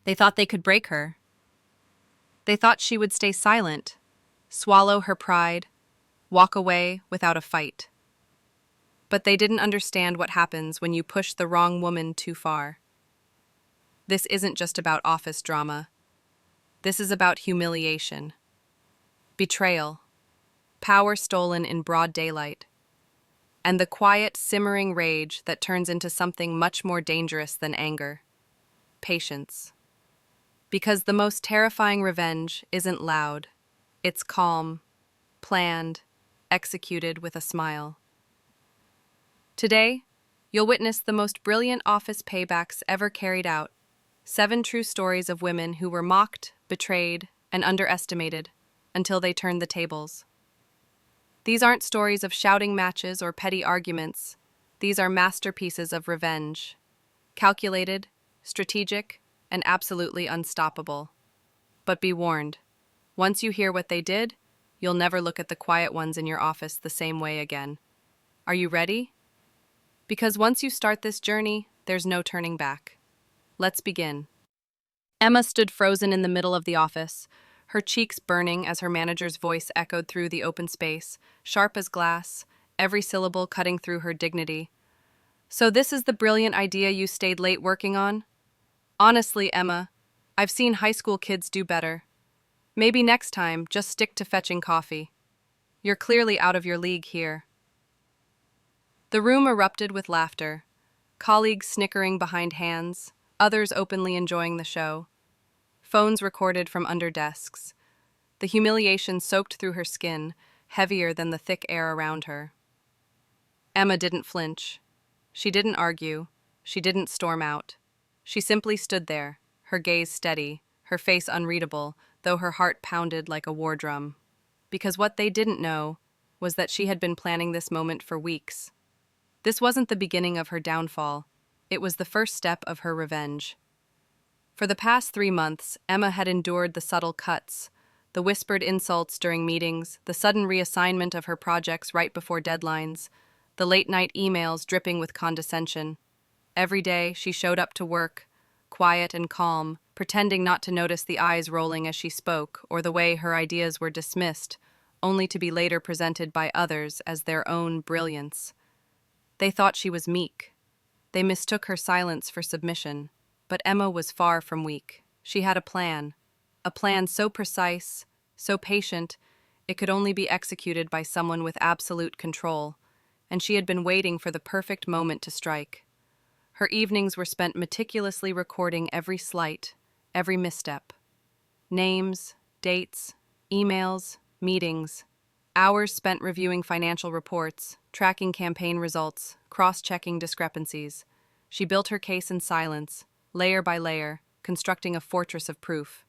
They thought they could break her. They thought she would stay silent, swallow her pride, walk away without a fight. But they didn't understand what happens when you push the wrong woman too far. This isn't just about office drama. This is about humiliation, betrayal, power stolen in broad daylight, and the quiet, simmering rage that turns into something much more dangerous than anger: patience. Because the most terrifying revenge isn't loud, it's calm, planned, executed with a smile. Today, you'll witness the most brilliant office paybacks ever carried out: 7 true stories of women who were mocked, betrayed, and underestimated until they turned the tables. These aren't stories of shouting matches or petty arguments. These are masterpieces of revenge. Calculated, strategic, and absolutely unstoppable. But be warned, once you hear what they did, you'll never look at the quiet ones in your office the same way again. Are you ready? Because once you start this journey, there's no turning back. Let's begin. Emma stood frozen in the middle of the office, her cheeks burning as her manager's voice echoed through the open space, sharp as glass, every syllable cutting through her dignity. "So this is the brilliant idea you stayed late working on? Honestly, Emma, I've seen high school kids do better. Maybe next time, just stick to fetching coffee. You're clearly out of your league here." The room erupted with laughter, colleagues snickering behind hands, others openly enjoying the show. Phones recorded from under desks. The humiliation soaked through her skin, heavier than the thick air around her. Emma didn't flinch. She didn't argue. She didn't storm out. She simply stood there, her gaze steady, her face unreadable, though her heart pounded like a war drum. Because what they didn't know was that she had been planning this moment for weeks. This wasn't the beginning of her downfall. It was the first step of her revenge. For the past 3 months, Emma had endured the subtle cuts, the whispered insults during meetings, the sudden reassignment of her projects right before deadlines, the late-night emails dripping with condescension. Every day, she showed up to work, quiet and calm, pretending not to notice the eyes rolling as she spoke or the way her ideas were dismissed, only to be later presented by others as their own brilliance. They thought she was meek. They mistook her silence for submission. But Emma was far from weak. She had a plan so precise, so patient, it could only be executed by someone with absolute control, and she had been waiting for the perfect moment to strike. Her evenings were spent meticulously recording every slight, every misstep. Names, dates, emails, meetings, hours spent reviewing financial reports, tracking campaign results, cross-checking discrepancies. She built her case in silence, layer by layer, constructing a fortress of proof.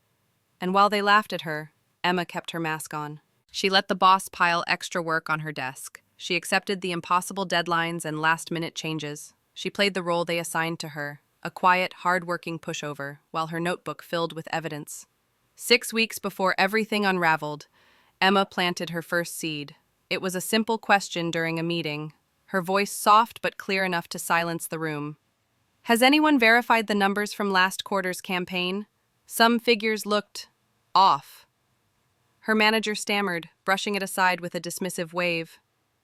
And while they laughed at her, Emma kept her mask on. She let the boss pile extra work on her desk. She accepted the impossible deadlines and last-minute changes. She played the role they assigned to her, a quiet, hard-working pushover, while her notebook filled with evidence. 6 weeks before everything unraveled, Emma planted her first seed. It was a simple question during a meeting, her voice soft but clear enough to silence the room. "Has anyone verified the numbers from last quarter's campaign? Some figures looked off." Her manager stammered, brushing it aside with a dismissive wave.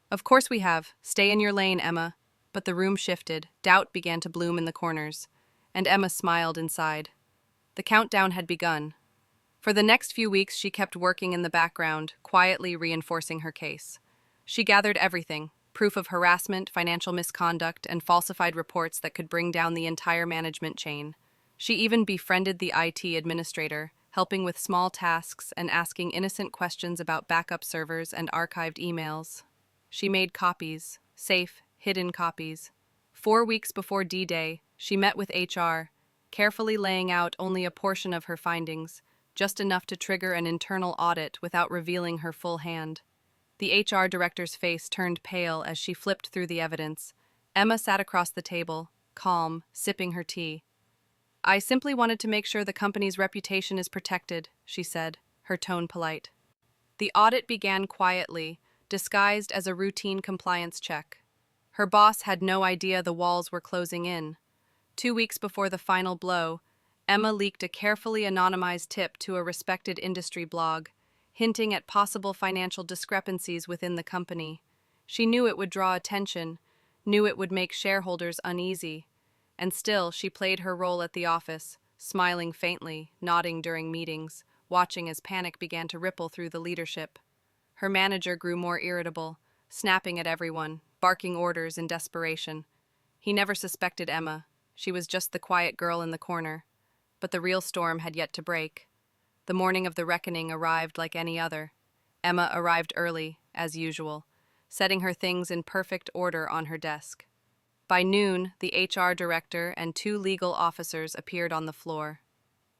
"Of course we have. Stay in your lane, Emma." But the room shifted, doubt began to bloom in the corners, and Emma smiled inside. The countdown had begun. For the next few weeks, she kept working in the background, quietly reinforcing her case. She gathered everything: proof of harassment, financial misconduct, and falsified reports that could bring down the entire management chain. She even befriended the IT administrator, helping with small tasks and asking innocent questions about backup servers and archived emails. She made copies, safe, hidden copies. 4 weeks before D-Day, she met with HR, carefully laying out only a portion of her findings, just enough to trigger an internal audit without revealing her full hand. The HR director's face turned pale as she flipped through the evidence. Emma sat across the table, calm, sipping her tea. "I simply wanted to make sure the company's reputation is protected," she said, her tone polite. The audit began quietly, disguised as a routine compliance check. Her boss had no idea the walls were closing in. 2 weeks before the final blow, Emma leaked a carefully anonymized tip to a respected industry blog, hinting at possible financial discrepancies within the company. She knew it would draw attention, knew it would make shareholders uneasy, and still she played her role at the office, smiling faintly, nodding during meetings, watching as panic began to ripple through the leadership. Her manager grew more irritable, snapping at everyone, barking orders in desperation. He never suspected Emma. She was just the quiet girl in the corner. But the real storm had yet to break. The morning of the reckoning arrived like any other. Emma arrived early, as usual, setting her things in perfect order on her desk. By noon, the HR director and two legal officers appeared on the floor.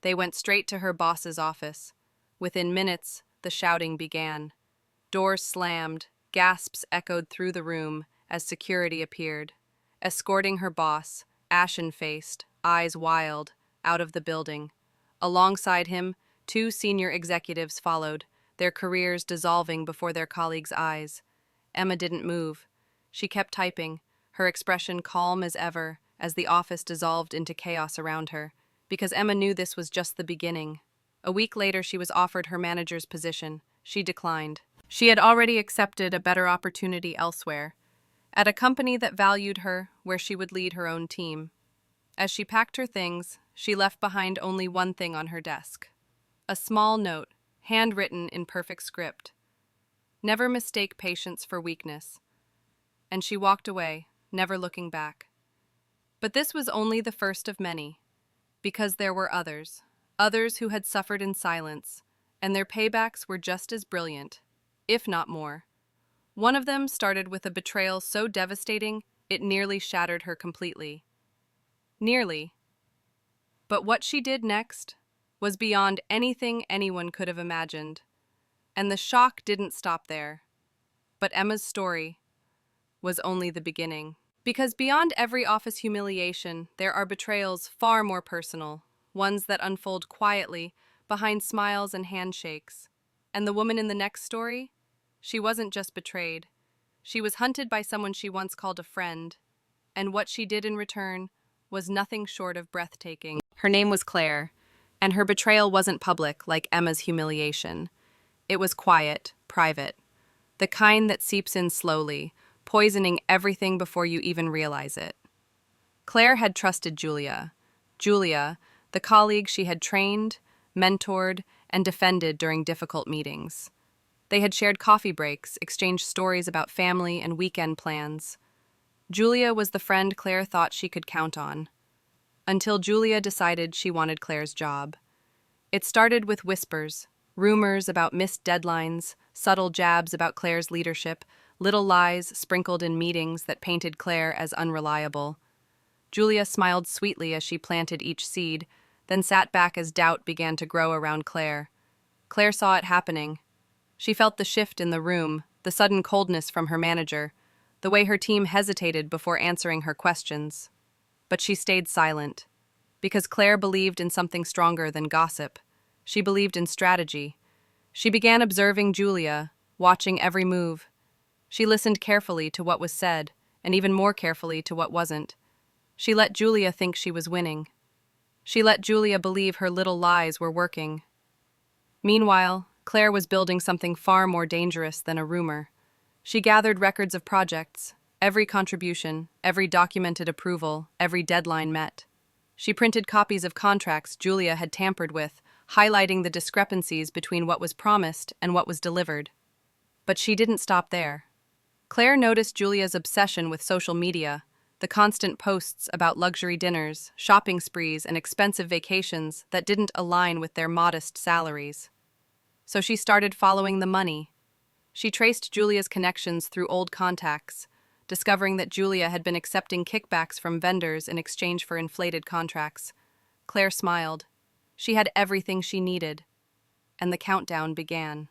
They went straight to her boss's office. Within minutes, the shouting began. Doors slammed, gasps echoed through the room as security appeared, escorting her boss, ashen-faced, eyes wild, out of the building. Alongside him, two senior executives followed, their careers dissolving before their colleagues' eyes. Emma didn't move. She kept typing, her expression calm as ever, as the office dissolved into chaos around her, because Emma knew this was just the beginning. A week later, she was offered her manager's position. She declined. She had already accepted a better opportunity elsewhere, at a company that valued her, where she would lead her own team. As she packed her things, she left behind only one thing on her desk. A small note, handwritten in perfect script. Never mistake patience for weakness. And she walked away, never looking back. But this was only the first of many, because there were others who had suffered in silence, and their paybacks were just as brilliant, if not more. One of them started with a betrayal so devastating it nearly shattered her completely. Nearly. But what she did next was beyond anything anyone could have imagined. And the shock didn't stop there. But Emma's story was only the beginning. Because beyond every office humiliation, there are betrayals far more personal, ones that unfold quietly, behind smiles and handshakes. And the woman in the next story? She wasn't just betrayed. She was hunted by someone she once called a friend. And what she did in return was nothing short of breathtaking. Her name was Claire, and her betrayal wasn't public like Emma's humiliation. It was quiet, private, the kind that seeps in slowly, poisoning everything before you even realize it. Claire had trusted Julia. Julia, the colleague she had trained, mentored, and defended during difficult meetings. They had shared coffee breaks, exchanged stories about family and weekend plans. Julia was the friend Claire thought she could count on. Until Julia decided she wanted Claire's job. It started with whispers, rumors about missed deadlines, subtle jabs about Claire's leadership, little lies sprinkled in meetings that painted Claire as unreliable. Julia smiled sweetly as she planted each seed, then sat back as doubt began to grow around Claire. Claire saw it happening. She felt the shift in the room, the sudden coldness from her manager, the way her team hesitated before answering her questions. But she stayed silent, because Claire believed in something stronger than gossip. She believed in strategy. She began observing Julia, watching every move. She listened carefully to what was said, and even more carefully to what wasn't. She let Julia think she was winning. She let Julia believe her little lies were working. Meanwhile, Claire was building something far more dangerous than a rumor. She gathered records of projects, every contribution, every documented approval, every deadline met. She printed copies of contracts Julia had tampered with, highlighting the discrepancies between what was promised and what was delivered. But she didn't stop there. Claire noticed Julia's obsession with social media, the constant posts about luxury dinners, shopping sprees, and expensive vacations that didn't align with their modest salaries. So she started following the money. She traced Julia's connections through old contacts, discovering that Julia had been accepting kickbacks from vendors in exchange for inflated contracts. Claire smiled. She had everything she needed. And the countdown began.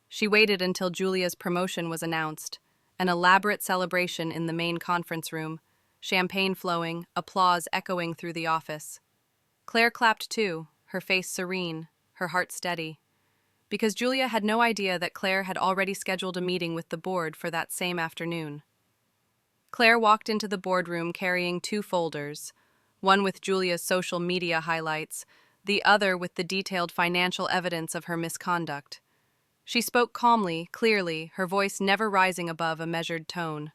She waited until Julia's promotion was announced, an elaborate celebration in the main conference room, champagne flowing, applause echoing through the office. Claire clapped too, her face serene, her heart steady. Because Julia had no idea that Claire had already scheduled a meeting with the board for that same afternoon. Claire walked into the boardroom carrying two folders, one with Julia's social media highlights, the other with the detailed financial evidence of her misconduct. She spoke calmly, clearly, her voice never rising above a measured tone.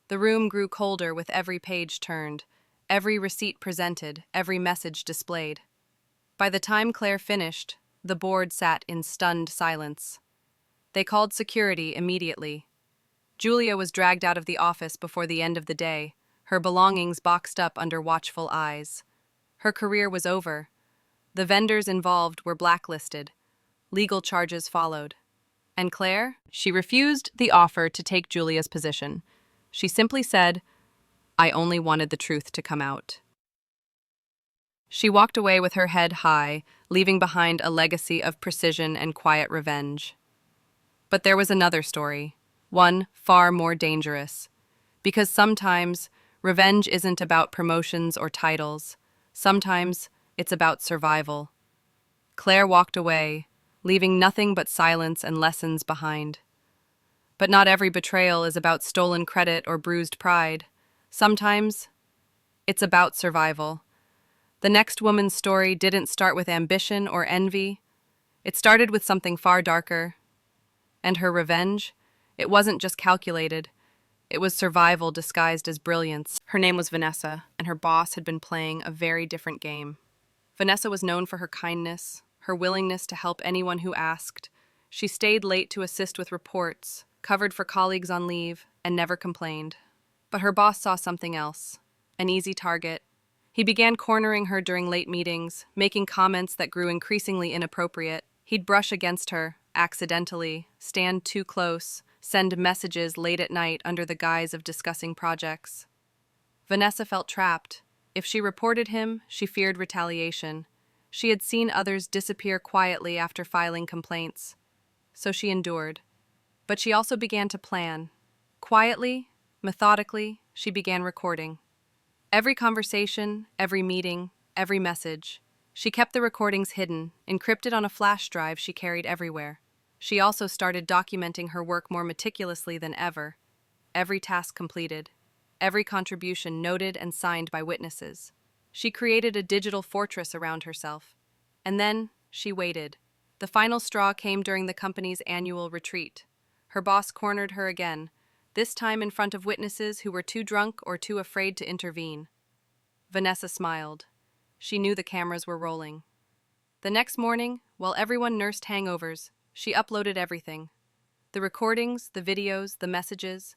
The room grew colder with every page turned, every receipt presented, every message displayed. By the time Claire finished, the board sat in stunned silence. They called security immediately. Julia was dragged out of the office before the end of the day, her belongings boxed up under watchful eyes. Her career was over. The vendors involved were blacklisted. Legal charges followed. And Claire? She refused the offer to take Julia's position. She simply said, "I only wanted the truth to come out." She walked away with her head high, leaving behind a legacy of precision and quiet revenge. But there was another story, one far more dangerous. Because sometimes revenge isn't about promotions or titles. Sometimes it's about survival. Claire walked away, leaving nothing but silence and lessons behind. But not every betrayal is about stolen credit or bruised pride. Sometimes it's about survival. The next woman's story didn't start with ambition or envy. It started with something far darker. And her revenge? It wasn't just calculated. It was survival disguised as brilliance. Her name was Vanessa, and her boss had been playing a very different game. Vanessa was known for her kindness, her willingness to help anyone who asked. She stayed late to assist with reports, covered for colleagues on leave, and never complained. But her boss saw something else, an easy target. He began cornering her during late meetings, making comments that grew increasingly inappropriate. He'd brush against her, accidentally, stand too close, send messages late at night under the guise of discussing projects. Vanessa felt trapped. If she reported him, she feared retaliation. She had seen others disappear quietly after filing complaints. So she endured. But she also began to plan. Quietly, methodically, she began recording. Every conversation, every meeting, every message. She kept the recordings hidden, encrypted on a flash drive she carried everywhere. She also started documenting her work more meticulously than ever. Every task completed. Every contribution noted and signed by witnesses. She created a digital fortress around herself. And then she waited. The final straw came during the company's annual retreat. Her boss cornered her again, this time in front of witnesses who were too drunk or too afraid to intervene. Vanessa smiled. She knew the cameras were rolling. The next morning, while everyone nursed hangovers, she uploaded everything. The recordings, the videos, the messages,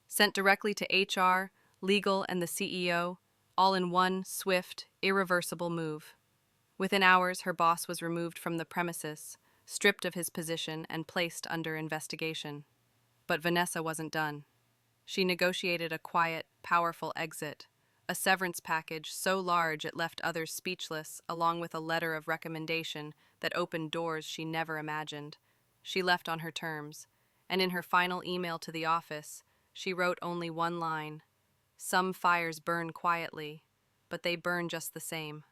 sent directly to HR, legal, and the CEO, all in one swift, irreversible move. Within hours, her boss was removed from the premises, stripped of his position, and placed under investigation. But Vanessa wasn't done. She negotiated a quiet, powerful exit, a severance package so large it left others speechless, along with a letter of recommendation that opened doors she never imagined. She left on her terms, and in her final email to the office, she wrote only one line: "Some fires burn quietly, but they burn just the same."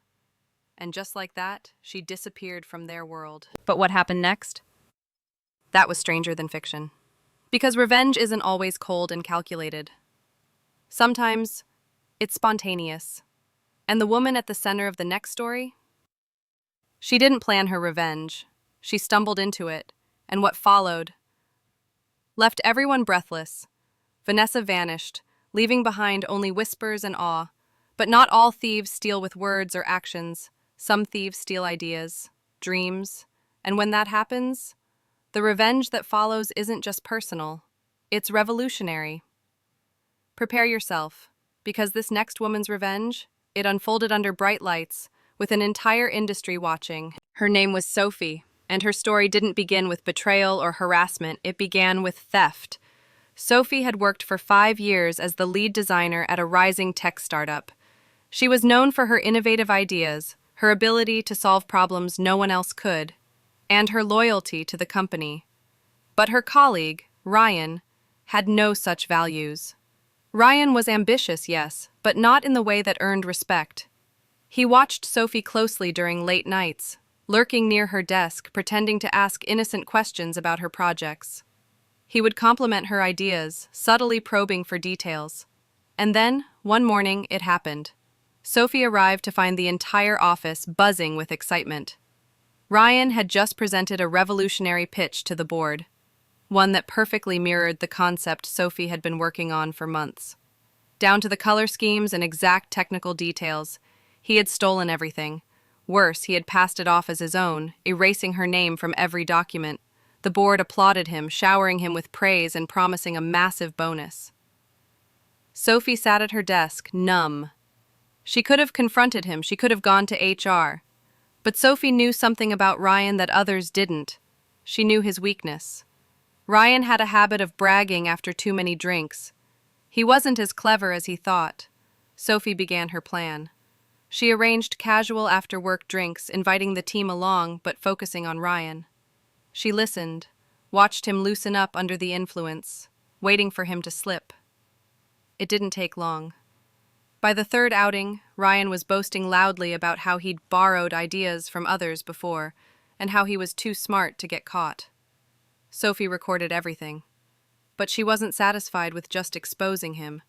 And just like that, she disappeared from their world. But what happened next? That was stranger than fiction. Because revenge isn't always cold and calculated. Sometimes it's spontaneous. And the woman at the center of the next story? She didn't plan her revenge. She stumbled into it, and what followed left everyone breathless. Vanessa vanished, leaving behind only whispers and awe. But not all thieves steal with words or actions. Some thieves steal ideas, dreams, and when that happens, the revenge that follows isn't just personal, it's revolutionary. Prepare yourself, because this next woman's revenge, it unfolded under bright lights, with an entire industry watching. Her name was Sophie, and her story didn't begin with betrayal or harassment, it began with theft. Sophie had worked for 5 years as the lead designer at a rising tech startup. She was known for her innovative ideas, her ability to solve problems no one else could, and her loyalty to the company. But her colleague, Ryan, had no such values. Ryan was ambitious, yes, but not in the way that earned respect. He watched Sophie closely during late nights, lurking near her desk, pretending to ask innocent questions about her projects. He would compliment her ideas, subtly probing for details. And then, one morning, it happened. Sophie arrived to find the entire office buzzing with excitement. Ryan had just presented a revolutionary pitch to the board, one that perfectly mirrored the concept Sophie had been working on for months. Down to the color schemes and exact technical details, he had stolen everything. Worse, he had passed it off as his own, erasing her name from every document. The board applauded him, showering him with praise and promising a massive bonus. Sophie sat at her desk, numb. She could have confronted him, she could have gone to HR. But Sophie knew something about Ryan that others didn't. She knew his weakness. Ryan had a habit of bragging after too many drinks. He wasn't as clever as he thought. Sophie began her plan. She arranged casual after-work drinks, inviting the team along but focusing on Ryan. She listened, watched him loosen up under the influence, waiting for him to slip. It didn't take long. By the third outing, Ryan was boasting loudly about how he'd borrowed ideas from others before, and how he was too smart to get caught. Sophie recorded everything. But she wasn't satisfied with just exposing him.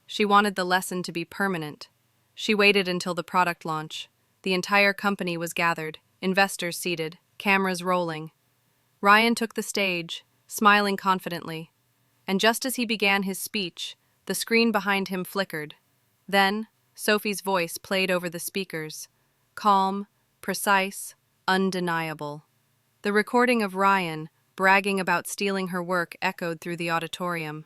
She wanted the lesson to be permanent. She waited until the product launch. The entire company was gathered, investors seated, cameras rolling. Ryan took the stage, smiling confidently. And just as he began his speech, the screen behind him flickered. Then, Sophie's voice played over the speakers. Calm, precise, undeniable. The recording of Ryan, bragging about stealing her work, echoed through the auditorium.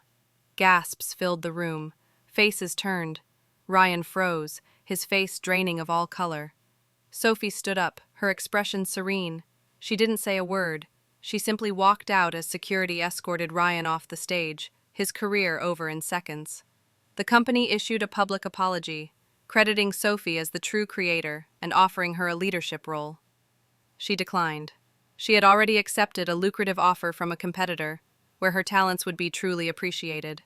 Gasps filled the room. Faces turned. Ryan froze, his face draining of all color. Sophie stood up, her expression serene. She didn't say a word. She simply walked out as security escorted Ryan off the stage, his career over in seconds. The company issued a public apology, crediting Sophie as the true creator and offering her a leadership role. She declined. She had already accepted a lucrative offer from a competitor, where her talents would be truly appreciated.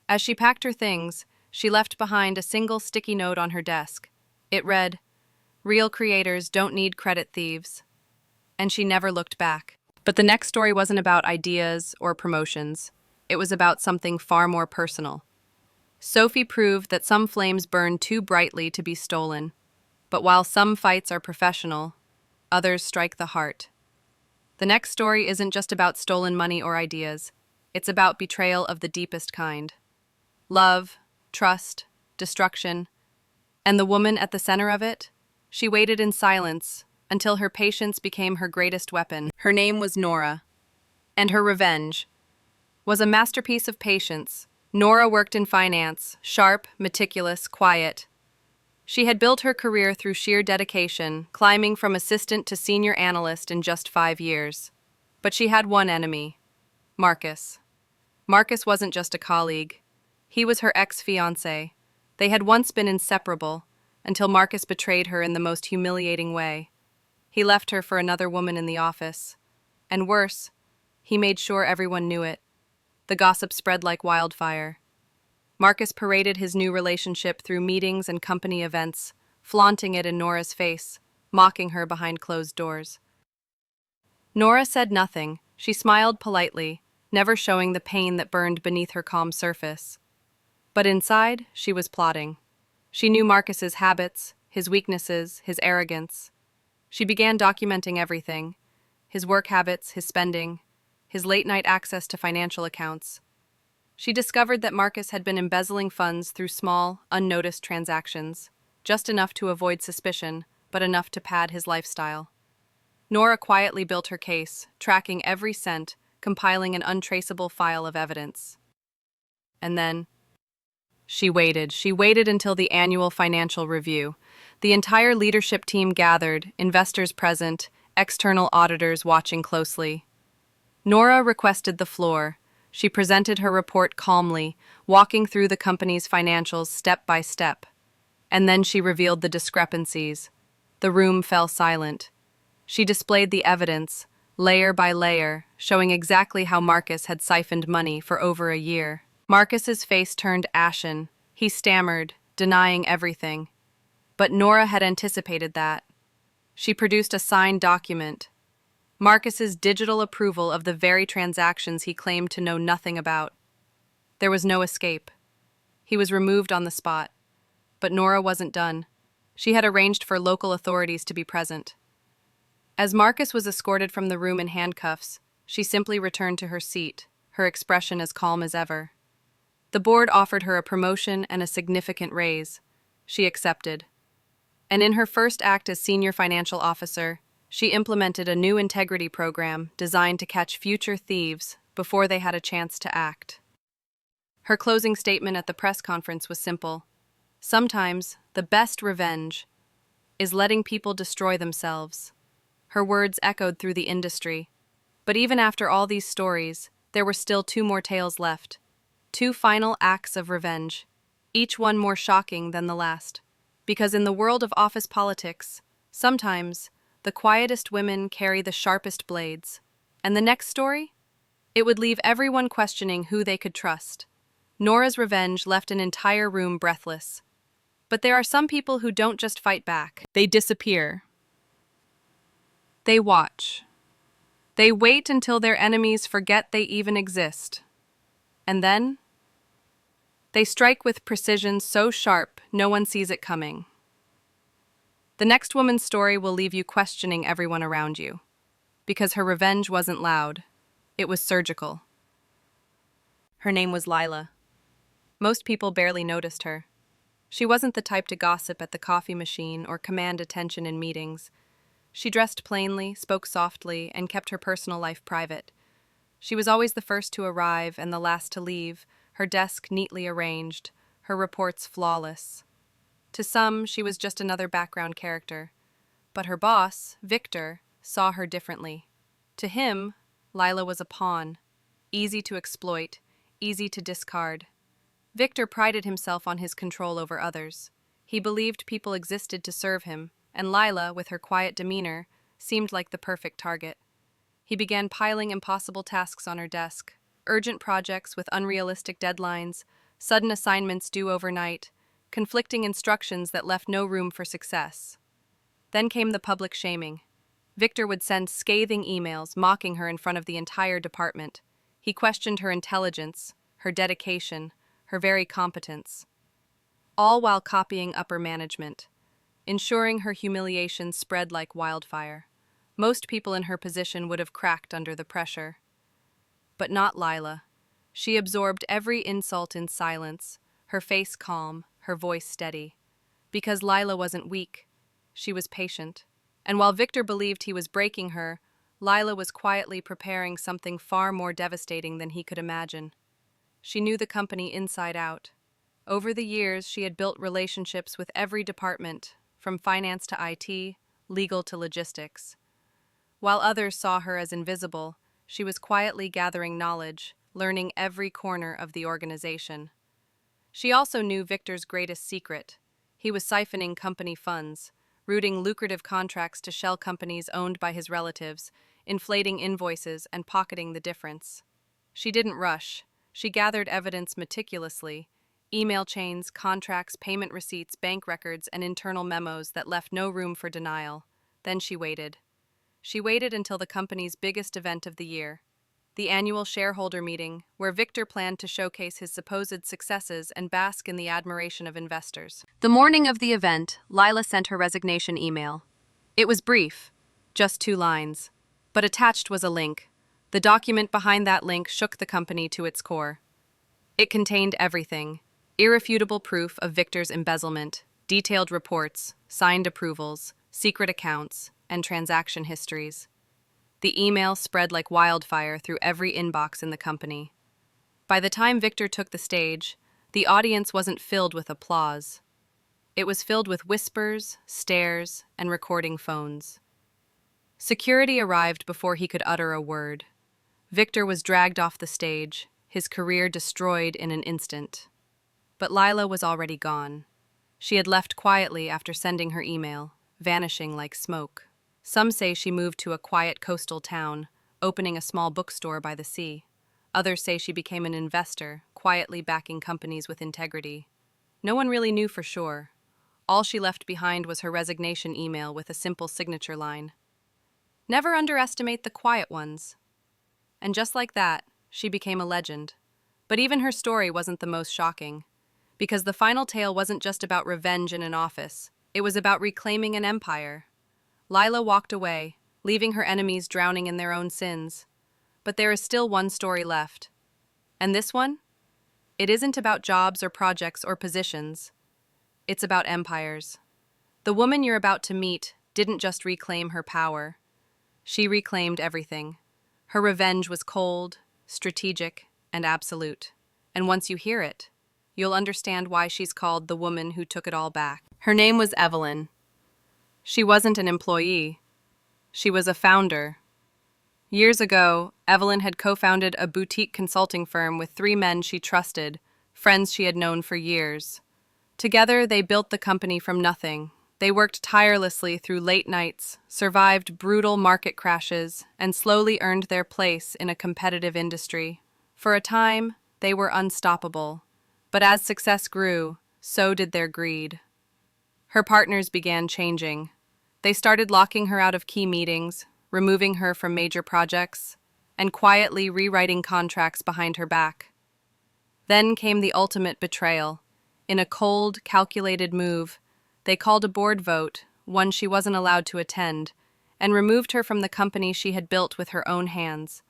As she packed her things, she left behind a single sticky note on her desk. It read, "Real creators don't need credit thieves." And she never looked back. But the next story wasn't about ideas or promotions. It was about something far more personal. Sophie proved that some flames burn too brightly to be stolen. But while some fights are professional, others strike the heart. The next story isn't just about stolen money or ideas. It's about betrayal of the deepest kind. Love, trust, destruction. And the woman at the center of it? She waited in silence until her patience became her greatest weapon. Her name was Nora. And her revenge was a masterpiece of patience. Nora worked in finance, sharp, meticulous, quiet. She had built her career through sheer dedication, climbing from assistant to senior analyst in just 5 years. But she had one enemy, Marcus. Marcus wasn't just a colleague. He was her ex-fiancé. They had once been inseparable, until Marcus betrayed her in the most humiliating way. He left her for another woman in the office. And worse, he made sure everyone knew it. The gossip spread like wildfire. Marcus paraded his new relationship through meetings and company events, flaunting it in Nora's face, mocking her behind closed doors. Nora said nothing. She smiled politely, never showing the pain that burned beneath her calm surface. But inside, she was plotting. She knew Marcus's habits, his weaknesses, his arrogance. She began documenting everything: his work habits, his spending, his late-night access to financial accounts. She discovered that Marcus had been embezzling funds through small, unnoticed transactions, just enough to avoid suspicion, but enough to pad his lifestyle. Nora quietly built her case, tracking every cent, compiling an untraceable file of evidence. And then, she waited until the annual financial review. The entire leadership team gathered, investors present, external auditors watching closely. Nora requested the floor. She presented her report calmly, walking through the company's financials step by step. And then she revealed the discrepancies. The room fell silent. She displayed the evidence, layer by layer, showing exactly how Marcus had siphoned money for over a year. Marcus's face turned ashen. He stammered, denying everything. But Nora had anticipated that. She produced a signed document, Marcus's digital approval of the very transactions he claimed to know nothing about. There was no escape. He was removed on the spot. But Nora wasn't done. She had arranged for local authorities to be present. As Marcus was escorted from the room in handcuffs, she simply returned to her seat, her expression as calm as ever. The board offered her a promotion and a significant raise. She accepted. And in her first act as senior financial officer, she implemented a new integrity program designed to catch future thieves before they had a chance to act. Her closing statement at the press conference was simple. Sometimes, the best revenge is letting people destroy themselves. Her words echoed through the industry. But even after all these stories, there were still two more tales left. Two final acts of revenge, each one more shocking than the last. Because in the world of office politics, sometimes the quietest women carry the sharpest blades. And the next story? It would leave everyone questioning who they could trust. Nora's revenge left an entire room breathless. But there are some people who don't just fight back. They disappear. They watch. They wait until their enemies forget they even exist. And then, they strike with precision so sharp no one sees it coming. The next woman's story will leave you questioning everyone around you. Because her revenge wasn't loud. It was surgical. Her name was Lila. Most people barely noticed her. She wasn't the type to gossip at the coffee machine or command attention in meetings. She dressed plainly, spoke softly, and kept her personal life private. She was always the first to arrive and the last to leave, her desk neatly arranged, her reports flawless. To some, she was just another background character. But her boss, Victor, saw her differently. To him, Lila was a pawn, easy to exploit, easy to discard. Victor prided himself on his control over others. He believed people existed to serve him, and Lila, with her quiet demeanor, seemed like the perfect target. He began piling impossible tasks on her desk, urgent projects with unrealistic deadlines, sudden assignments due overnight, conflicting instructions that left no room for success. Then came the public shaming. Victor would send scathing emails mocking her in front of the entire department. He questioned her intelligence, her dedication, her very competence, all while copying upper management, ensuring her humiliation spread like wildfire. Most people in her position would have cracked under the pressure. But not Lila. She absorbed every insult in silence, her face calm, her voice steady. Because Lila wasn't weak, she was patient. And while Victor believed he was breaking her, Lila was quietly preparing something far more devastating than he could imagine. She knew the company inside out. Over the years, she had built relationships with every department, from finance to IT, legal to logistics. While others saw her as invisible, she was quietly gathering knowledge, learning every corner of the organization. She also knew Victor's greatest secret. He was siphoning company funds, routing lucrative contracts to shell companies owned by his relatives, inflating invoices and pocketing the difference. She didn't rush. She gathered evidence meticulously, email chains, contracts, payment receipts, bank records, and internal memos that left no room for denial. Then she waited. She waited until the company's biggest event of the year, the annual shareholder meeting, where Victor planned to showcase his supposed successes and bask in the admiration of investors. The morning of the event, Lila sent her resignation email. It was brief, just 2 lines. But attached was a link. The document behind that link shook the company to its core. It contained everything: irrefutable proof of Victor's embezzlement, detailed reports, signed approvals, secret accounts, and transaction histories. The email spread like wildfire through every inbox in the company. By the time Victor took the stage, the audience wasn't filled with applause. It was filled with whispers, stares, and recording phones. Security arrived before he could utter a word. Victor was dragged off the stage, his career destroyed in an instant. But Lila was already gone. She had left quietly after sending her email, vanishing like smoke. Some say she moved to a quiet coastal town, opening a small bookstore by the sea. Others say she became an investor, quietly backing companies with integrity. No one really knew for sure. All she left behind was her resignation email with a simple signature line. Never underestimate the quiet ones. And just like that, she became a legend. But even her story wasn't the most shocking. Because the final tale wasn't just about revenge in an office, it was about reclaiming an empire. Lila walked away, leaving her enemies drowning in their own sins. But there is still one story left. And this one? It isn't about jobs or projects or positions. It's about empires. The woman you're about to meet didn't just reclaim her power. She reclaimed everything. Her revenge was cold, strategic, and absolute. And once you hear it, you'll understand why she's called the woman who took it all back. Her name was Evelyn. She wasn't an employee. She was a founder. Years ago, Evelyn had co-founded a boutique consulting firm with 3 men she trusted, friends she had known for years. Together, they built the company from nothing. They worked tirelessly through late nights, survived brutal market crashes, and slowly earned their place in a competitive industry. For a time, they were unstoppable. But as success grew, so did their greed. Her partners began changing. They started locking her out of key meetings, removing her from major projects, and quietly rewriting contracts behind her back. Then came the ultimate betrayal. In a cold, calculated move, they called a board vote, one she wasn't allowed to attend, and removed her from the company she had built with her own hands.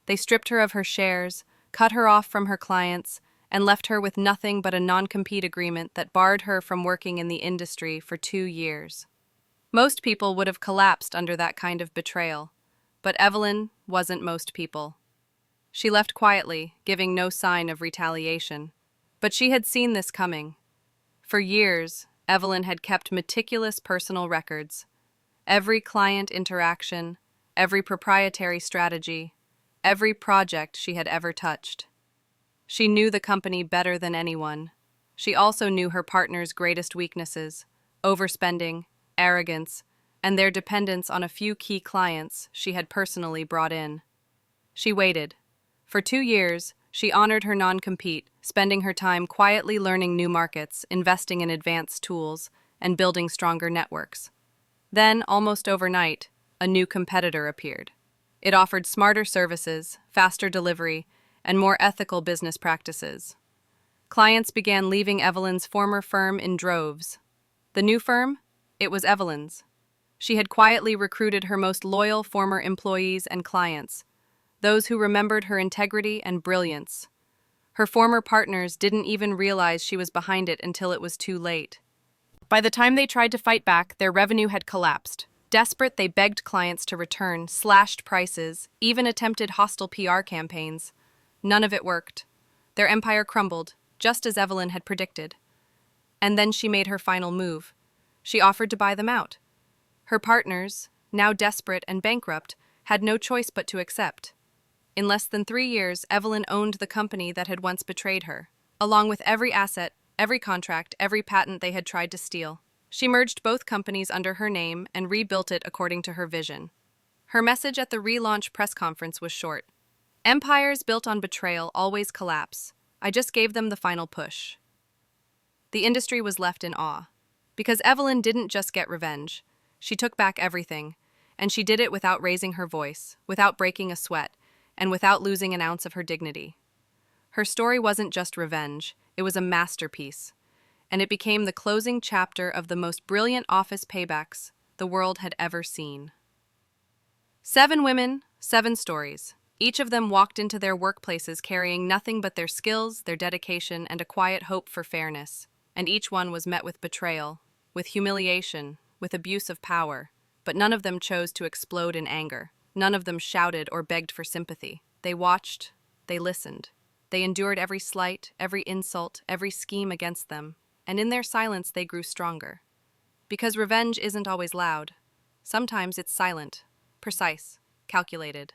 They stripped her of her shares, cut her off from her clients, and left her with nothing but a non-compete agreement that barred her from working in the industry for 2 years. Most people would have collapsed under that kind of betrayal, but Evelyn wasn't most people. She left quietly, giving no sign of retaliation. But she had seen this coming. For years, Evelyn had kept meticulous personal records. Every client interaction, every proprietary strategy, every project she had ever touched. She knew the company better than anyone. She also knew her partner's greatest weaknesses: overspending, arrogance, and their dependence on a few key clients she had personally brought in. She waited. For 2 years, she honored her non-compete, spending her time quietly learning new markets, investing in advanced tools, and building stronger networks. Then, almost overnight, a new competitor appeared. It offered smarter services, faster delivery, and more ethical business practices. Clients began leaving Evelyn's former firm in droves. The new firm? It was Evelyn's. She had quietly recruited her most loyal former employees and clients, those who remembered her integrity and brilliance. Her former partners didn't even realize she was behind it until it was too late. By the time they tried to fight back, their revenue had collapsed. Desperate, they begged clients to return, slashed prices, even attempted hostile PR campaigns. None of it worked. Their empire crumbled, just as Evelyn had predicted. And then she made her final move. She offered to buy them out. Her partners, now desperate and bankrupt, had no choice but to accept. In less than 3 years, Evelyn owned the company that had once betrayed her, along with every asset, every contract, every patent they had tried to steal. She merged both companies under her name and rebuilt it according to her vision. Her message at the relaunch press conference was short: "Empires built on betrayal always collapse. I just gave them the final push." The industry was left in awe. Because Evelyn didn't just get revenge. She took back everything, and she did it without raising her voice, without breaking a sweat, and without losing an ounce of her dignity. Her story wasn't just revenge, it was a masterpiece, and it became the closing chapter of the most brilliant office paybacks the world had ever seen. 7 women, 7 stories. Each of them walked into their workplaces carrying nothing but their skills, their dedication, and a quiet hope for fairness. And each one was met with betrayal, with humiliation, with abuse of power. But none of them chose to explode in anger. None of them shouted or begged for sympathy. They watched, they listened. They endured every slight, every insult, every scheme against them, and in their silence they grew stronger. Because revenge isn't always loud. Sometimes it's silent, precise, calculated.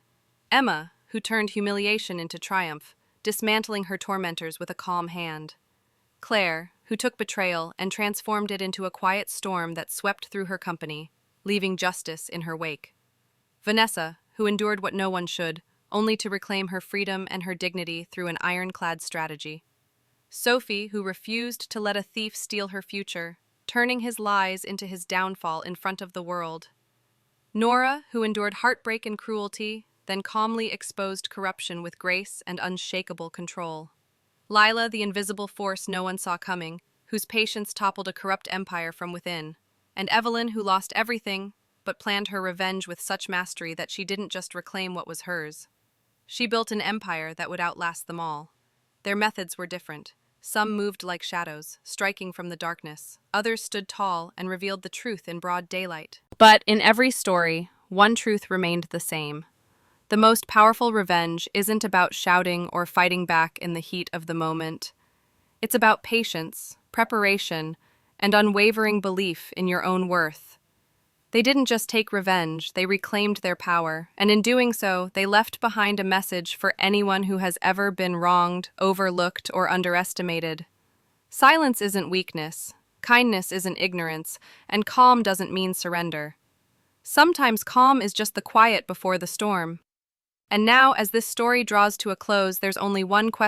Emma, who turned humiliation into triumph, dismantling her tormentors with a calm hand. Claire, who took betrayal and transformed it into a quiet storm that swept through her company, leaving justice in her wake. Vanessa, who endured what no one should, only to reclaim her freedom and her dignity through an ironclad strategy. Sophie, who refused to let a thief steal her future, turning his lies into his downfall in front of the world. Nora, who endured heartbreak and cruelty, then calmly exposed corruption with grace and unshakable control. Lila, the invisible force no one saw coming, whose patience toppled a corrupt empire from within. And Evelyn, who lost everything, but planned her revenge with such mastery that she didn't just reclaim what was hers. She built an empire that would outlast them all. Their methods were different. Some moved like shadows, striking from the darkness. Others stood tall and revealed the truth in broad daylight. But in every story, one truth remained the same. The most powerful revenge isn't about shouting or fighting back in the heat of the moment. It's about patience, preparation, and unwavering belief in your own worth. They didn't just take revenge, they reclaimed their power, and in doing so, they left behind a message for anyone who has ever been wronged, overlooked, or underestimated. Silence isn't weakness, kindness isn't ignorance, and calm doesn't mean surrender. Sometimes calm is just the quiet before the storm. And now, as this story draws to a close, there's only one question